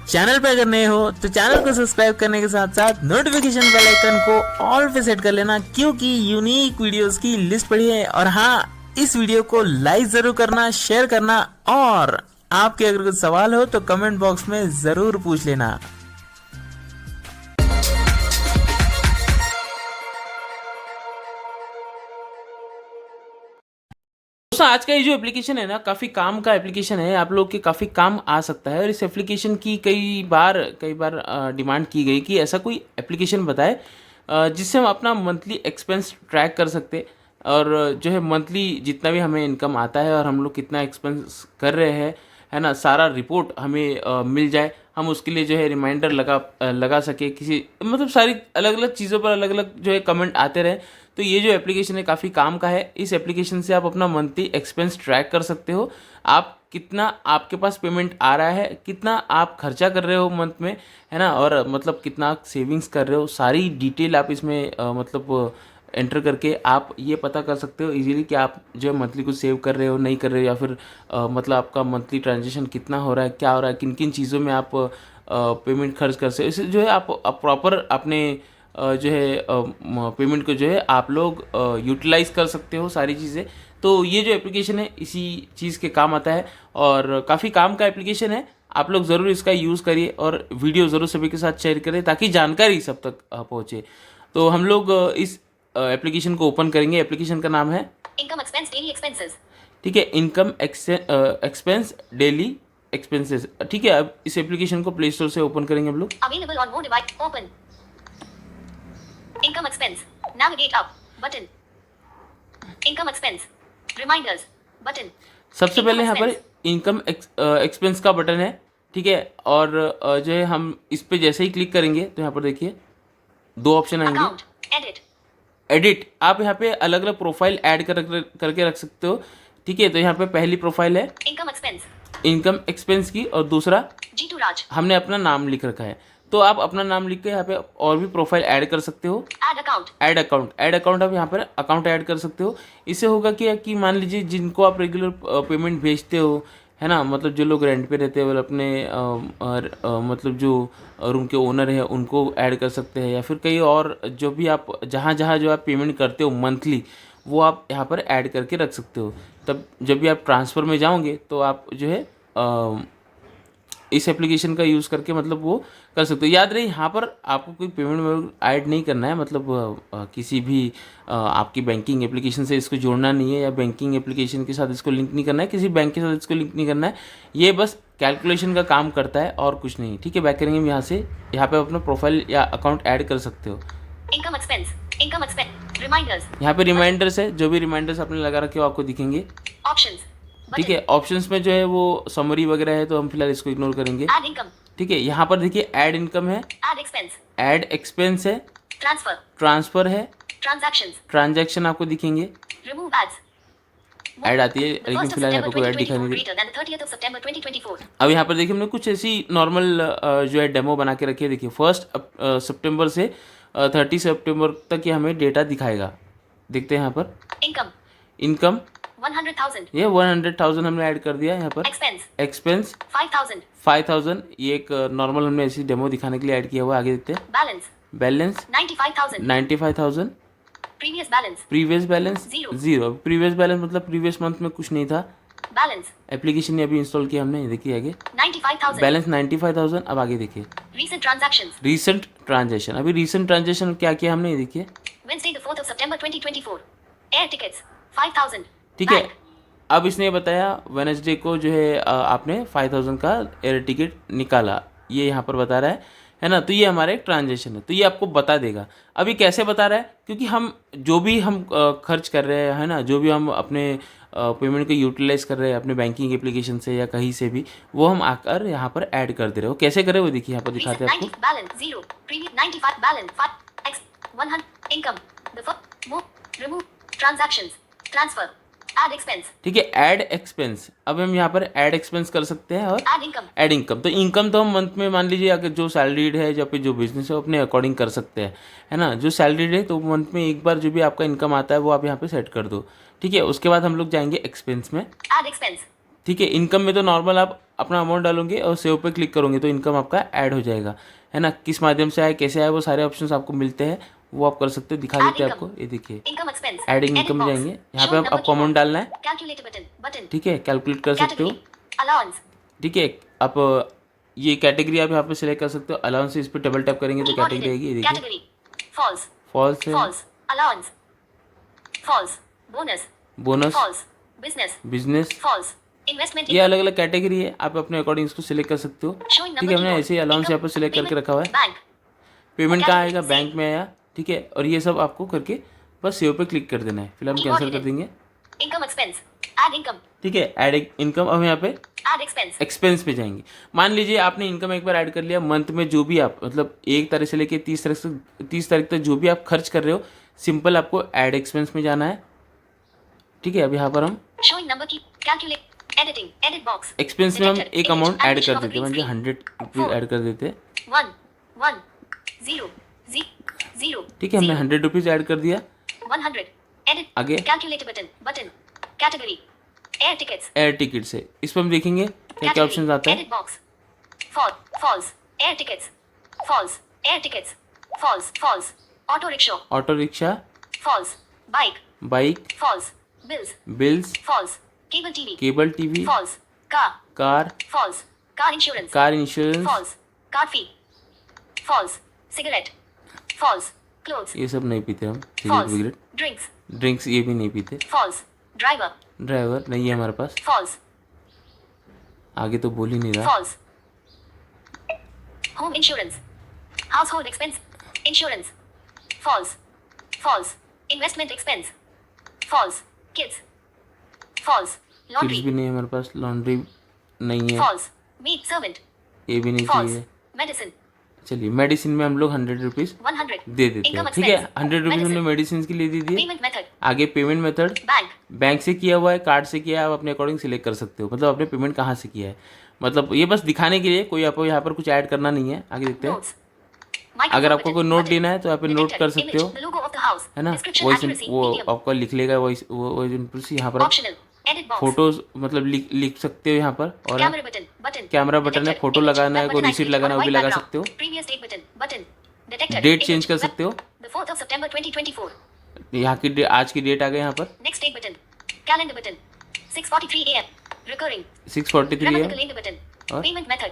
Channel पे अगर नए हो तो चैनल को सब्सक्राइब करने के साथ साथ नोटिफिकेशन बेल आइकन को ऑल पे सेट कर लेना, क्योंकि यूनिक वीडियोस की लिस्ट पड़ी है। और हाँ, इस वीडियो को लाइक जरूर करना, शेयर करना, और आपके अगर कुछ सवाल हो तो कमेंट बॉक्स में जरूर पूछ लेना। दोस्तों, आज का ये जो एप्लीकेशन है ना, काफ़ी काम का एप्लीकेशन है, आप लोग के काफ़ी काम आ सकता है। और इस एप्लीकेशन की कई बार डिमांड की गई कि ऐसा कोई एप्लीकेशन बताए जिससे हम अपना मंथली एक्सपेंस ट्रैक कर सकते, और जो है मंथली जितना भी हमें इनकम आता है और हम लोग कितना एक्सपेंस कर रहे हैं, है ना, सारा रिपोर्ट हमें मिल जाए। हम उसके लिए जो है रिमाइंडर लगा सके, किसी मतलब सारी अलग अलग चीज़ों पर अलग अलग जो है कमेंट आते रहे। तो ये जो एप्लीकेशन है काफ़ी काम का है। इस एप्लीकेशन से आप अपना मंथली एक्सपेंस ट्रैक कर सकते हो। आप कितना आपके पास पेमेंट आ रहा है, कितना आप खर्चा कर रहे हो मंथ में, है ना, और मतलब कितना आप सेविंग्स कर रहे हो, सारी डिटेल आप इसमें मतलब एंटर करके आप ये पता कर सकते हो इजीली कि आप जो है मंथली कुछ सेव कर रहे हो, नहीं कर रहे हो, या फिर मतलब आपका मंथली ट्रांजेक्शन कितना हो रहा है, क्या हो रहा है, किन किन चीज़ों में आप पेमेंट खर्च कर सकते हो। इससे जो है आप प्रॉपर अपने जो है पेमेंट को जो है आप लोग यूटिलाइज़ कर सकते हो सारी चीज़ें। तो ये जो एप्लीकेशन है इसी चीज़ के काम आता है, और काफ़ी काम का एप्लीकेशन है। आप लोग ज़रूर इसका यूज़ करिए और वीडियो ज़रूर सभी के साथ शेयर करें ताकि जानकारी सब तक पहुँचे। तो हम लोग इस एप्लीकेशन को ओपन करेंगे। एप्लीकेशन का नाम है इनकम एक्सपेंस डेली एक्सपेंसेस। ठीक है, इनकम एक्सपेंस डेली एक्सपेंसेस। ठीक है, अब इस एप्लीकेशन को प्ले स्टोर से ओपन करेंगे हम लोग। Available on more device. Open income expense, navigate up button, income expense, reminders button. सबसे पहले यहाँ पर इनकम एक्सपेंस का बटन है, ठीक है। और जो है हम इस पे जैसे ही क्लिक करेंगे तो यहाँ पर देखिए दो ऑप्शन आएंगे। अकाउंट, एडिट, एडिट, आप यहाँ पे अलग अलग प्रोफाइल ऐड करके रख सकते हो। ठीक है, तो यहाँ पे पहली प्रोफाइल है इनकम एक्सपेंस की, और दूसरा जीतू राज, हमने अपना नाम लिख रखा है। तो आप अपना नाम लिख के यहाँ पे और भी प्रोफाइल ऐड कर सकते हो। ऐड अकाउंट आप यहाँ पर अकाउंट ऐड कर सकते हो। इससे होगा कि मान लीजिए जिनको आप रेगुलर पेमेंट भेजते हो, है ना, मतलब जो लोग रेंट पे रहते हैं वो अपने मतलब जो रूम के ओनर है उनको ऐड कर सकते हैं, या फिर कई और जो भी आप जहाँ जहाँ जो आप पेमेंट करते हो मंथली, वो आप यहाँ पर ऐड करके रख सकते हो। तब जब भी आप ट्रांसफ़र में जाओगे तो आप जो है इस एप्लीकेशन का यूज़ करके मतलब वो कर सकते हो। याद रहे, यहाँ पर आपको कोई पेमेंट ऐड नहीं करना है, मतलब किसी भी आपकी बैंकिंग एप्लीकेशन से इसको जोड़ना नहीं है, या बैंकिंग एप्लीकेशन के साथ इसको लिंक नहीं करना है, किसी बैंक के साथ इसको लिंक नहीं करना है। ये बस कैलकुलेशन का काम करता है और कुछ नहीं। ठीक है, बैक करेंगे हम यहाँ से। यहाँ पे अपना प्रोफाइल या अकाउंट ऐड कर सकते हो। इनकम एक्सपेंस, रिमाइंडर्स, यहाँ पे रिमाइंडर्स है, जो भी रिमाइंडर्स आपने लगा रखे हो आपको दिखेंगे। ऑप्शंस, ठीक है, ऑप्शंस में जो है वो समरी वगैरह है, तो हम फिलहाल इसको इग्नोर करेंगे। ऐड इनकम, ठीक है, यहाँ पर देखिए ऐड इनकम है, ऐड एक्सपेंस है, ट्रांसफर है, ट्रांजैक्शन आपको दिखेंगे, रिमूव एड्स, ऐड आती है, लेकिन फिलहाल यहाँ पर कोई ऐड दिखाई नहीं दे। अब यहाँ पर देखिए हमने कुछ ऐसी नॉर्मल जो है डेमो बना के रखी है। देखिए 1 सितंबर से 30 सितंबर तक ये हमें डेटा दिखाएगा। देखते हैं यहाँ पर इनकम 100,000, ये 100,000 हमने ऐड कर दिया। यहाँ पर एक्सपेंस 5,000, ये एक नॉर्मल हमने ऐसी डेमो दिखाने के लिए ऐड किया हुआ है। आगे देखते हैं। Balance 95,000, previous balance 0। Previous balance मतलब प्रीवियस मंथ में कुछ नहीं था। एप्लीकेशन ने अभी इंस्टॉल किया हमने, देखिए आगे 95,000, बैलेंस 95,000। अब आगे देखिए रीसेंट ट्रांजेक्शन। अभी रीसेंट ट्रांजेक्शन क्या किया हमने, ये देखिए Wednesday the 4th of September 2024, air tickets 5,000। ठीक है, अब इसने बताया वेडनेसडे को जो है आपने 5,000 का एयर टिकट निकाला, ये यहाँ पर बता रहा है ना। तो ये हमारा एक ट्रांजेक्शन है, तो ये आपको बता देगा। अभी कैसे बता रहा है, क्योंकि हम जो भी हम खर्च कर रहे हैं, है ना, जो भी हम अपने पेमेंट को यूटिलाइज कर रहे हैं अपने बैंकिंग एप्लीकेशन से या कहीं से भी, वो हम आकर यहाँ पर ऐड कर दे रहे हो। कैसे करें वो देखिए यहाँ पर दिखाते हैं आपको। Balance 0, previous 95 balance 5 x 100 income the first move remove transactions transfer add expense. ठीक है, ऐड एक्सपेंस। अब हम यहाँ पर ऐड एक्सपेंस कर सकते हैं, और ऐड इनकम। तो इनकम तो हम मंथ में मान लीजिए अगर जो सैलरीड है या फिर जो बिजनेस है वो अपने अकॉर्डिंग कर सकते हैं, है ना। जो सैलरीड है तो मंथ में एक बार जो भी आपका इनकम आता है वो आप यहाँ पे सेट कर दो। ठीक है, उसके बाद हम लोग जाएंगे एक्सपेंस में। Add expense. ठीक है, इनकम में तो नॉर्मल आप अपना अमाउंट डालोगे और सेव पे क्लिक करोगे तो इनकम आपका ऐड हो जाएगा, है ना। किस माध्यम से आए, कैसे आए, वो सारे ऑप्शंस आपको मिलते हैं, वो आप कर सकते हो। दिखा Add देते हैं income. आपको, ये देखिए Income expense. Adding Edit income में box. जाएंगे, यहाँ पे Show number आपको अमाउंट keyboard. डालना है, Calculate button. Button. ठीक है, कैलकुलेट कर सकते हो, Category. Allowance. ठीक है। आप ये कैटेगरी आप यहाँ पे सिलेक्ट कर सकते हो। अलाउंस इस पर डबल टैप करेंगे तो Keyboard कैटेगरी आएगी, ये hidden. देखिए Category. False. फॉल्स है, False. Allowance. False. Bonus. Bonus, False. Business. Business, False. Investment. ये अलग अलग कैटेगरी है, आप अपने अकॉर्डिंग इसको सिलेक्ट कर सकते हो, Showing ठीक number है। हमने keyboard. ऐसे ही अलाउंस यहाँ पर सिलेक्ट करके Payment. रखा हुआ है। Bank. पेमेंट कहाँ Category. आएगा, बैंक में आया, ठीक है। और ये सब आपको करके बस सेव पे क्लिक कर देना है, फिर हम Keyboard कैंसिल कर hidden. देंगे, Income expense. Add income. ठीक है। ऐड इनकम, अब यहाँ पे Add expense. एक्सपेंस पे जाएंगे। मान लीजिए आपने इनकम एक बार ऐड कर लिया, मंथ में जो भी आप मतलब 1 तारीख से लेके 30 तारीख तक जो भी आप खर्च कर रहे हो, सिंपल आपको ऐड एक्सपेंस में जाना है, ठीक है। अब यहाँ पर हम Showing number key. Calculate. Editing. Edit box. Expense में हम Detected. एक Image. अमाउंट ऐड Animation कर of a देते हैं, green म्हणजे screen. 100 रुपीज़ ऐड कर देते हैं, 1 1 0 0 ठीक है। हमने 100 रुपीज़ ऐड कर दिया। 100. Edit. आगे Calculate button. Button. Category. Air tickets. Air ticket से इस पर हम देखेंगे क्या क्या Category. ऑप्शन आता है। Edit box. False. Air tickets. False. Air tickets. False. Auto rickshaw. Auto rickshaw, False. Bike. Bike, False. Bills. Bills, False. Cable TV. Cable TV, False. Car. Car, False. Car insurance. Car insurance, False. Card fee. False. Cigarette. False. Clothes. ये सब नहीं पीते हम, cigarette False. विगरेट, Drinks. Drinks ये भी नहीं पीते। False. Driver. Driver नहीं है हमारे पास, False. आगे तो बोल ही नहीं रहा। False. Home insurance. Household expense. Insurance. False. Investment expense. False. Kids. False. Kids Laundry. भी नहीं है हमारे पास, लॉन्ड्री नहीं है, False. Maid servant. ये भी नहीं False. चाहिए। Medicine. चलिए मेडिसिन में हम लोग 100 रुपीज़ 100. दे देते हैं, Income ठीक है। expense. 100 रुपीज़ हमने Medicine. मेडिसिन के लिए दे दिए। Payment method. आगे पेमेंट मेथड, Bank. बैंक से किया हुआ है, कार्ड से किया है, आप अपने अकॉर्डिंग सिलेक्ट कर सकते हो, मतलब आपने पेमेंट कहाँ से किया है, मतलब ये बस दिखाने के लिए, कोई आपको यहाँ पर कुछ ऐड करना नहीं है। आगे देखते हैं, Notes. अगर आपको कोई नोट लेना है तो यहाँ पे नोट कर Detected. सकते Image. हो, The logo of the house. है ना। Description voice accuracy. वो Medium. आपका लिख लेगा, वॉइस यहाँ पर आप Optional. Edit box. फोटोज मतलब लिख सकते हो यहाँ पर, और Camera button. Button. Camera button है, Detected. Photo Image. लगाना है, Web कोई button रिसीट icon लगाना है on वो भी white लगा background. सकते हो, Previous date button. Button. Detected. Date Image. Change कर Web- सकते हो, The 4th of September 2024. यहाँ की आज की डेट आ गई यहाँ पर Next date button. Calendar button. 6:43 a.m. Recurring. 6:43 Grammar है, calendar button. और? Payment method.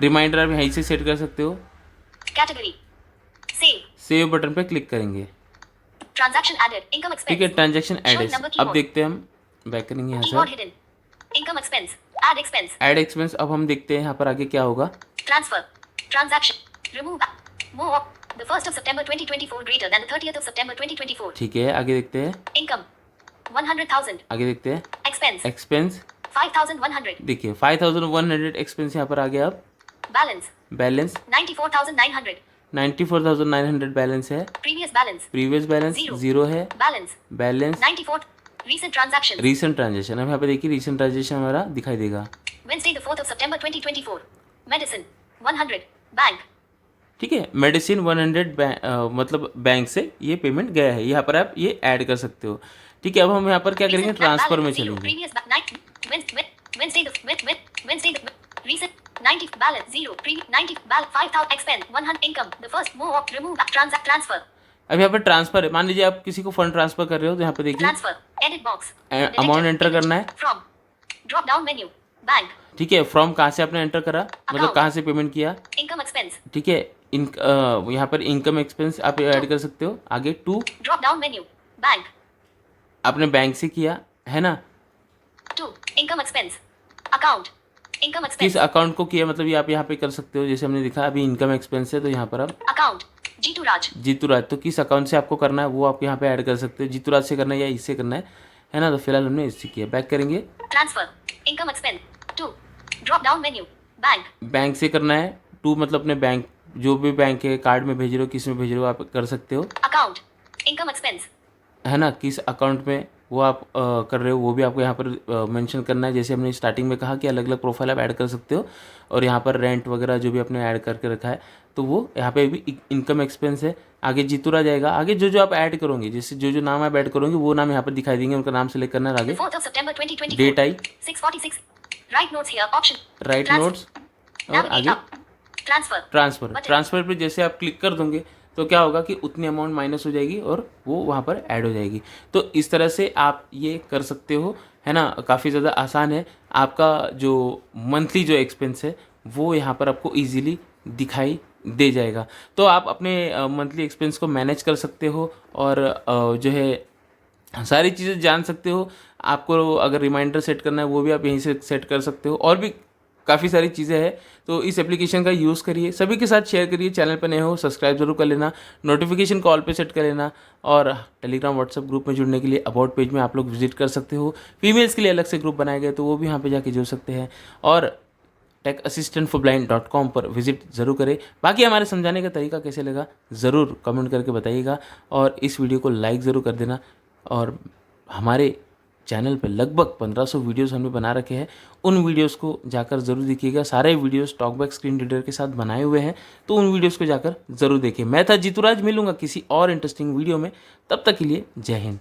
रिमाइंडर आप यहीं से सेट कर सकते हो। Category. Save. सेव बटन पे क्लिक करेंगे, Transaction added. Income expense. ठीक है। ट्रांजेक्शन Showing एड, number अब keyboard. देखते हैं हम, बैक करेंगे यहाँ Keyboard से, hidden. Income expense. Add expense. Add expense. अब हम देखते हैं यहाँ पर आगे क्या होगा। Transfer. Transaction. Remove. More. The 1st of September 2024 greater than the 30th of September 2024. ठीक है, आगे देखते हैं, Income. 100,000. आगे देखते हैं, Expense. एक्सपेंस 5,100. देखिए 5100 एक्सपेंस यहाँ पर आ गया। अब Balance. बैलेंस 94,900. 94,900 बैलेंस है, Previous balance. Previous balance Zero. 0 है, Balance. Balance 94. Recent transactions. Recent transaction. अब यहाँ पे देखिए रीसेंट ट्रांजेक्शन हमारा दिखाई देगा, Wednesday the 4th of September 2024. Medicine. 100. Bank. ठीक है। मेडिसिन 100 मतलब बैंक से ये पेमेंट गया है, यहाँ पर आप ये ऐड कर सकते हो, ठीक है। अब हम यहाँ पर क्या करेंगे, Recent ट्रांसफर में balance. Zero. चलेंगे, Previous night. Wednesday the recent 90 balance 0. 90 balance 5,000 expense 100 income. The first move of remove transfer. अब यहाँ पर ट्रांसफर है, मान लीजिए आप किसी को फंड ट्रांसफर कर रहे हो तो यहाँ पे देखिए Transfer. Edit box. Amount enter करना है, From. Drop down menu. Bank. ठीक है। फ्रॉम कहाँ से आपने एंटर करा, मतलब Account. कहाँ से पेमेंट किया, Income expense. ठीक है। यहाँ पर इनकम एक्सपेंस आप ऐड कर सकते हो। आगे to, Drop down menu. Bank. आपने बैंक से किया है ना, 2. Income expense. Account. Income expense. किस अकाउंट को किया, मतलब ये आप यहाँ पे कर सकते हो। जैसे हमने दिखा अभी इनकम एक्सपेंस है, तो यहाँ पर आप Account. G2 Raj. जीतू राज, तो किस अकाउंट से आपको करना है वो आप यहाँ पे ऐड कर सकते हो, जीतू राज से करना है या इससे करना है ना। तो फिलहाल हमने इससे किया, बैक करेंगे, Transfer. Income expense. 2. Drop down menu. Bank. Bank से करना है, टू मतलब अपने बैंक जो भी बैंक है, कार्ड में भेज रहे हो, किस में भेज रहे हो आप कर सकते हो, Account. Income expense. है ना। किस अकाउंट में वो आप कर रहे हो वो भी आपको यहाँ पर मेंशन करना है। जैसे हमने स्टार्टिंग में कहा कि अलग अलग प्रोफाइल आप ऐड कर सकते हो, और यहाँ पर रेंट वगैरह जो भी आपने ऐड करके रखा है तो वो यहाँ पे भी इनकम एक्सपेंस है। आगे जीतूरा जाएगा, आगे जो जो आप ऐड करोगे, जैसे जो जो नाम आप ऐड करोगे वो नाम यहाँ पर दिखाई देंगे, उनका नाम सेलेक्ट करना है। आगे 4th of September 2024. डेट आई 6:46. Write notes here. Option. Write notes और Navigate आगे up. Transfer. Transfer. Button. Transfer पे जैसे आप क्लिक कर दोगे तो क्या होगा कि उतनी अमाउंट माइनस हो जाएगी और वो वहाँ पर ऐड हो जाएगी। तो इस तरह से आप ये कर सकते हो, है ना? काफ़ी ज़्यादा आसान है। आपका जो मंथली जो एक्सपेंस है वो यहाँ पर आपको ईज़िली दिखाई दे जाएगा। तो आप अपने मंथली एक्सपेंस को मैनेज कर सकते हो और जो है सारी चीज़ें जान सकते हो। आपको अगर रिमाइंडर सेट करना है वो भी आप यहीं से सेट कर सकते हो और भी काफ़ी सारी चीज़ें हैं। तो इस एप्लीकेशन का यूज़ करिए, सभी के साथ शेयर करिए। चैनल पर नए हो सब्सक्राइब जरूर कर लेना, नोटिफिकेशन कॉल पे सेट कर लेना और टेलीग्राम व्हाट्सएप ग्रुप में जुड़ने के लिए अबाउट पेज में आप लोग विजिट कर सकते हो। फीमेल्स के लिए अलग से ग्रुप बनाए गए तो वो भी यहाँ पे जाके जुड़ सकते हैं और techassistantforblind.com पर विजिट ज़रूर करें। बाकी हमारे समझाने का तरीका कैसे लगा ज़रूर कमेंट करके बताइएगा और इस वीडियो को लाइक ज़रूर कर देना। और हमारे चैनल पे लगभग 1500 वीडियोस हमने बना रखे हैं, उन वीडियोस को जाकर ज़रूर देखिएगा। सारे वीडियोस टॉकबैक स्क्रीन रीडर के साथ बनाए हुए हैं, तो उन वीडियोस को जाकर ज़रूर देखिए। मैं था जीतूराज, मिलूंगा किसी और इंटरेस्टिंग वीडियो में, तब तक के लिए जय हिंद।